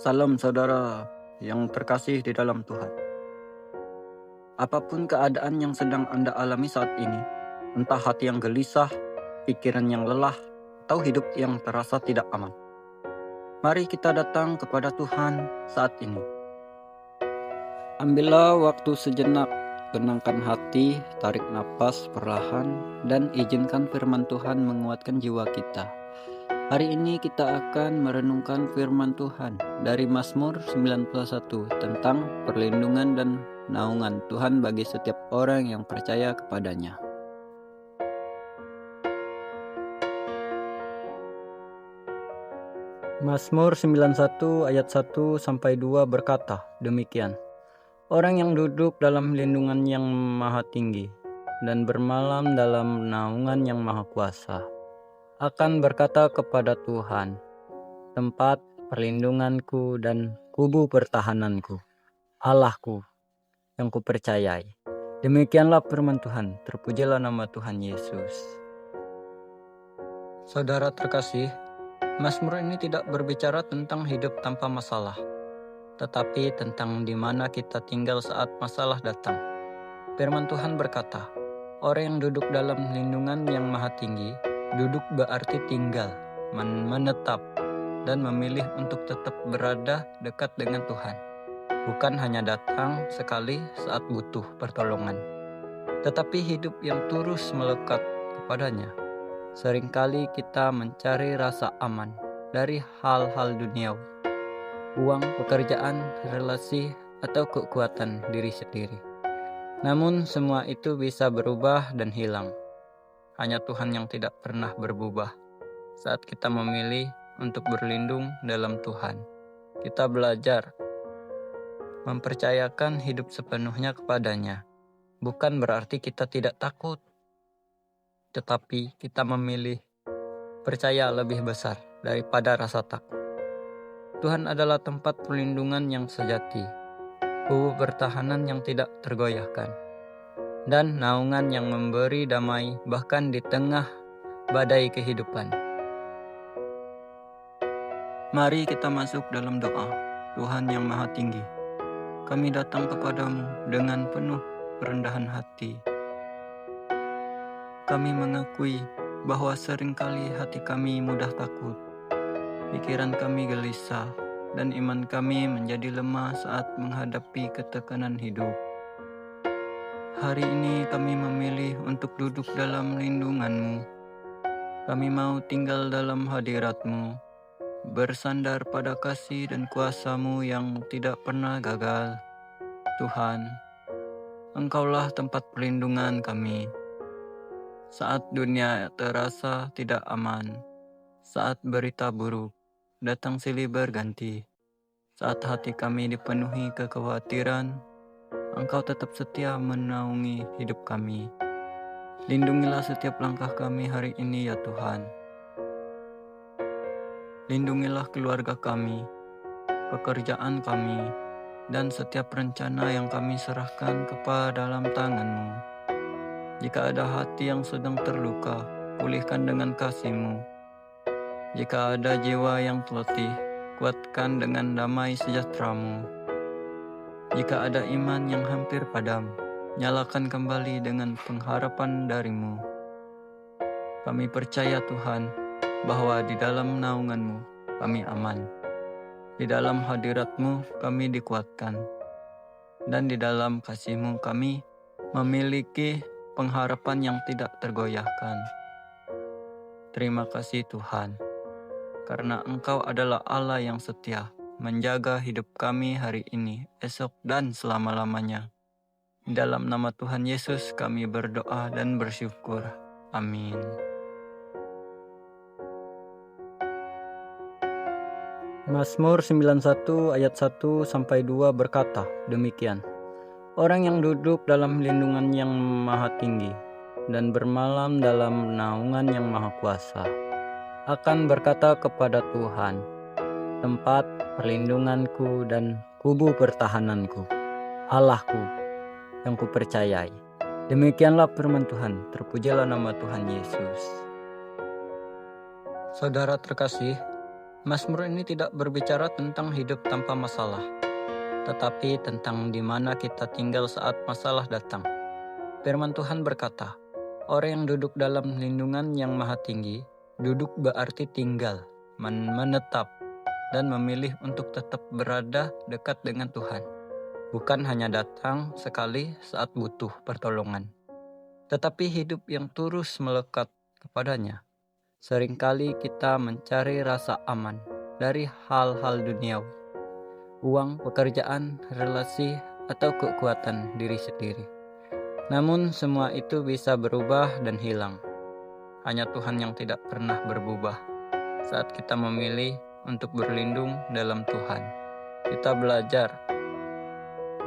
Salam saudara yang terkasih di dalam Tuhan. Apapun keadaan yang sedang Anda alami saat ini, entah hati yang gelisah, pikiran yang lelah, atau hidup yang terasa tidak aman, mari kita datang kepada Tuhan saat ini. Ambillah waktu sejenak, tenangkan hati, tarik napas perlahan, dan izinkan firman Tuhan menguatkan jiwa kita. Hari ini kita akan merenungkan firman Tuhan dari Mazmur 91 tentang perlindungan dan naungan Tuhan bagi setiap orang yang percaya kepadanya. Mazmur 91 ayat 1-2 berkata demikian. Orang yang duduk dalam lindungan yang maha tinggi dan bermalam dalam naungan yang maha kuasa akan berkata kepada Tuhan, tempat perlindunganku dan kubu pertahananku, Allahku yang kupercayai. Demikianlah firman Tuhan, terpujilah nama Tuhan Yesus. Saudara terkasih, Mazmur ini tidak berbicara tentang hidup tanpa masalah, tetapi tentang di mana kita tinggal saat masalah datang. Firman Tuhan berkata, orang yang duduk dalam lindungan yang maha tinggi, duduk berarti tinggal, menetap, dan memilih untuk tetap berada dekat dengan Tuhan. Bukan hanya datang sekali saat butuh pertolongan, tetapi hidup yang terus melekat kepadanya. Seringkali kita mencari rasa aman dari hal-hal duniawi, uang, pekerjaan, relasi, atau kekuatan diri sendiri. Namun semua itu bisa berubah dan hilang. Hanya Tuhan yang tidak pernah berubah. Saat kita memilih untuk berlindung dalam Tuhan, kita belajar mempercayakan hidup sepenuhnya kepadanya. Bukan berarti kita tidak takut, tetapi kita memilih percaya lebih besar daripada rasa takut. Tuhan adalah tempat perlindungan yang sejati, kubu pertahanan yang tidak tergoyahkan, dan naungan yang memberi damai bahkan di tengah badai kehidupan. Mari kita masuk dalam doa. Tuhan yang maha tinggi, kami datang kepadamu dengan penuh kerendahan hati. Kami mengakui bahwa seringkali hati kami mudah takut, pikiran kami gelisah, dan iman kami menjadi lemah saat menghadapi ketekanan hidup. Hari ini kami memilih untuk duduk dalam lindungan-Mu. Kami mau tinggal dalam hadirat-Mu, bersandar pada kasih dan kuasa-Mu yang tidak pernah gagal. Tuhan, Engkaulah tempat perlindungan kami. Saat dunia terasa tidak aman, saat berita buruk datang silih berganti, saat hati kami dipenuhi kekhawatiran, Engkau tetap setia menaungi hidup kami. Lindungilah setiap langkah kami hari ini ya Tuhan. Lindungilah keluarga kami, pekerjaan kami, dan setiap rencana yang kami serahkan kepada dalam tangan-Mu. Jika ada hati yang sedang terluka, pulihkan dengan kasih-Mu. Jika ada jiwa yang letih, kuatkan dengan damai sejahtera-Mu. Jika ada iman yang hampir padam, nyalakan kembali dengan pengharapan dari-Mu. Kami percaya Tuhan, bahwa di dalam naungan-Mu kami aman. Di dalam hadirat-Mu kami dikuatkan. Dan di dalam kasih-Mu kami memiliki pengharapan yang tidak tergoyahkan. Terima kasih Tuhan, karena Engkau adalah Allah yang setia, menjaga hidup kami hari ini, esok, dan selama-lamanya. Dalam nama Tuhan Yesus kami berdoa dan bersyukur. Amin. Mazmur 91 ayat 1-2 berkata demikian. Orang yang duduk dalam lindungan yang maha tinggi dan bermalam dalam naungan yang maha kuasa akan berkata kepada Tuhan, tempat perlindunganku dan kubu pertahananku, Allahku yang kupercayai. Demikianlah firman Tuhan, terpujilah nama Tuhan Yesus. Saudara terkasih, Mazmur ini tidak berbicara tentang hidup tanpa masalah, tetapi tentang di mana kita tinggal saat masalah datang. Firman Tuhan berkata, orang yang duduk dalam lindungan yang maha tinggi, duduk berarti tinggal, menetap, dan memilih untuk tetap berada dekat dengan Tuhan. Bukan hanya datang sekali saat butuh pertolongan, tetapi hidup yang terus melekat kepadanya. Seringkali kita mencari rasa aman dari hal-hal duniawi, uang, pekerjaan, relasi, atau kekuatan diri sendiri. Namun semua itu bisa berubah dan hilang. Hanya Tuhan yang tidak pernah berubah. Saat kita memilih untuk berlindung dalam Tuhan, kita belajar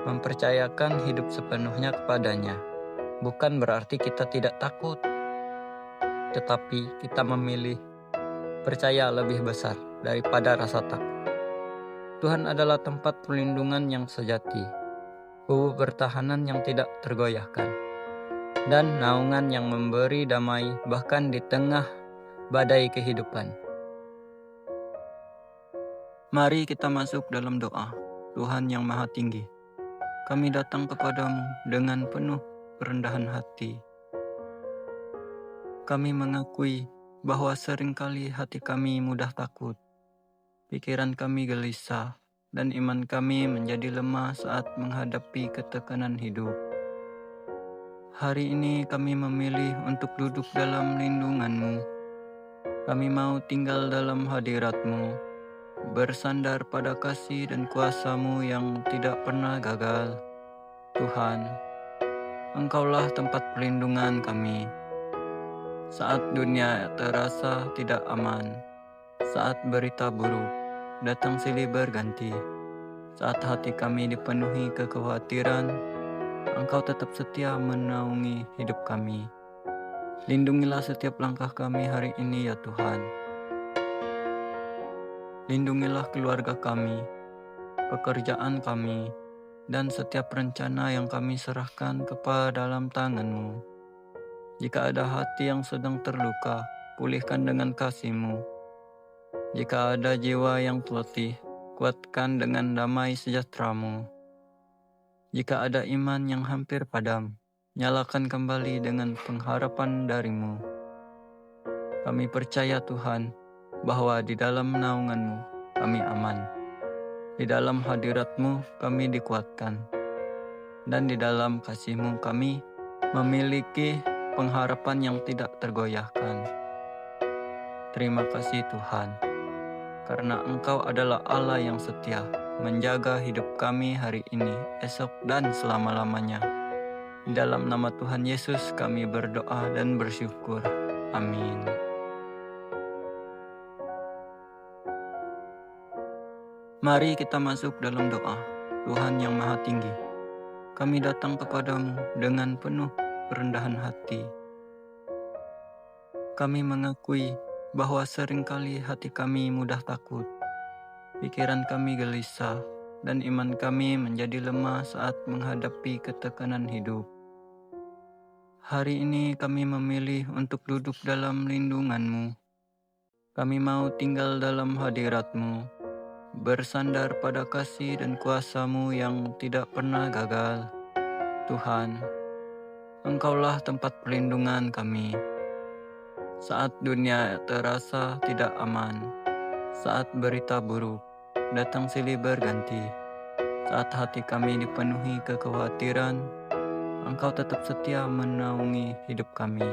mempercayakan hidup sepenuhnya kepadanya. Bukan berarti kita tidak takut, tetapi kita memilih percaya lebih besar daripada rasa takut. Tuhan adalah tempat perlindungan yang sejati, kubu pertahanan yang tidak tergoyahkan, dan naungan yang memberi damai bahkan di tengah badai kehidupan. Mari kita masuk dalam doa. Tuhan yang maha tinggi, kami datang kepadamu dengan penuh kerendahan hati. Kami mengakui bahwa seringkali hati kami mudah takut, pikiran kami gelisah, dan iman kami menjadi lemah saat menghadapi ketekanan hidup. Hari ini kami memilih untuk duduk dalam lindungan-Mu. Kami mau tinggal dalam hadirat-Mu, bersandar pada kasih dan kuasa-Mu yang tidak pernah gagal. Tuhan, Engkaulah tempat perlindungan kami. Saat dunia terasa tidak aman, saat berita buruk datang silih berganti, saat hati kami dipenuhi kekhawatiran, Engkau tetap setia menaungi hidup kami. Lindungilah setiap langkah kami hari ini ya Tuhan. Lindungilah keluarga kami, pekerjaan kami, dan setiap rencana yang kami serahkan kepada dalam tangan-Mu. Jika ada hati yang sedang terluka, pulihkan dengan kasih-Mu. Jika ada jiwa yang letih, kuatkan dengan damai sejahtera-Mu. Jika ada iman yang hampir padam, nyalakan kembali dengan pengharapan dari-Mu. Kami percaya Tuhan, bahwa di dalam naungan-Mu kami aman. Di dalam hadirat-Mu kami dikuatkan. Dan di dalam kasih-Mu kami memiliki pengharapan yang tidak tergoyahkan. Terima kasih Tuhan, karena Engkau adalah Allah yang setia, menjaga hidup kami hari ini, esok, dan selama-lamanya. Dalam nama Tuhan Yesus kami berdoa dan bersyukur. Amin. Mari kita masuk dalam doa. Tuhan yang maha tinggi, kami datang kepadamu dengan penuh kerendahan hati. Kami mengakui bahwa seringkali hati kami mudah takut, pikiran kami gelisah, dan iman kami menjadi lemah saat menghadapi ketekanan hidup. Hari ini kami memilih untuk duduk dalam lindungan-Mu. Kami mau tinggal dalam hadirat-Mu, bersandar pada kasih dan kuasa-Mu yang tidak pernah gagal. Tuhan, Engkaulah tempat perlindungan kami. Saat dunia terasa tidak aman, saat berita buruk datang silih berganti, saat hati kami dipenuhi kekhawatiran, Engkau tetap setia menaungi hidup kami.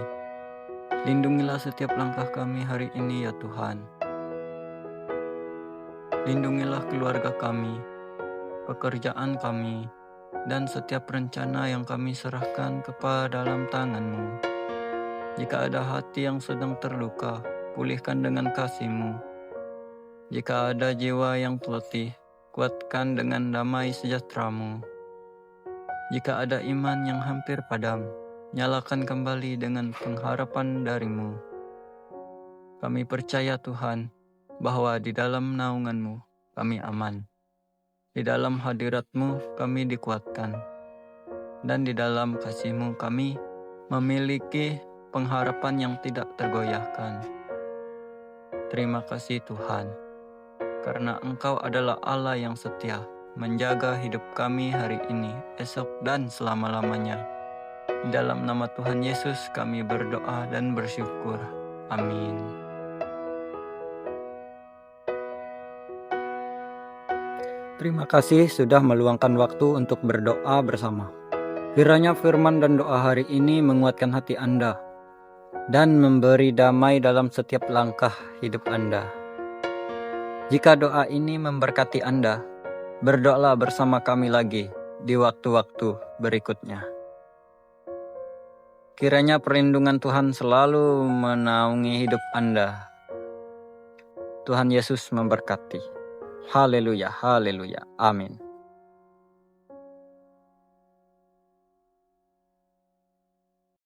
Lindungilah setiap langkah kami hari ini ya Tuhan. Lindungilah keluarga kami, pekerjaan kami, dan setiap rencana yang kami serahkan kepada dalam tangan-Mu. Jika ada hati yang sedang terluka, pulihkan dengan kasih-Mu. Jika ada jiwa yang letih, kuatkan dengan damai sejahtera-Mu. Jika ada iman yang hampir padam, nyalakan kembali dengan pengharapan dari-Mu. Kami percaya Tuhan, bahwa di dalam naungan-Mu kami aman. Di dalam hadirat-Mu kami dikuatkan, dan di dalam kasih-Mu kami memiliki pengharapan yang tidak tergoyahkan. Terima kasih Tuhan, karena Engkau adalah Allah yang setia, menjaga hidup kami hari ini, esok, dan selama-lamanya. Dalam nama Tuhan Yesus kami berdoa dan bersyukur. Amin. Terima kasih sudah meluangkan waktu untuk berdoa bersama. Kiranya firman dan doa hari ini menguatkan hati Anda dan memberi damai dalam setiap langkah hidup Anda. Jika doa ini memberkati Anda, berdoalah bersama kami lagi di waktu-waktu berikutnya. Kiranya perlindungan Tuhan selalu menaungi hidup Anda. Tuhan Yesus memberkati. Haleluya, haleluya, amin.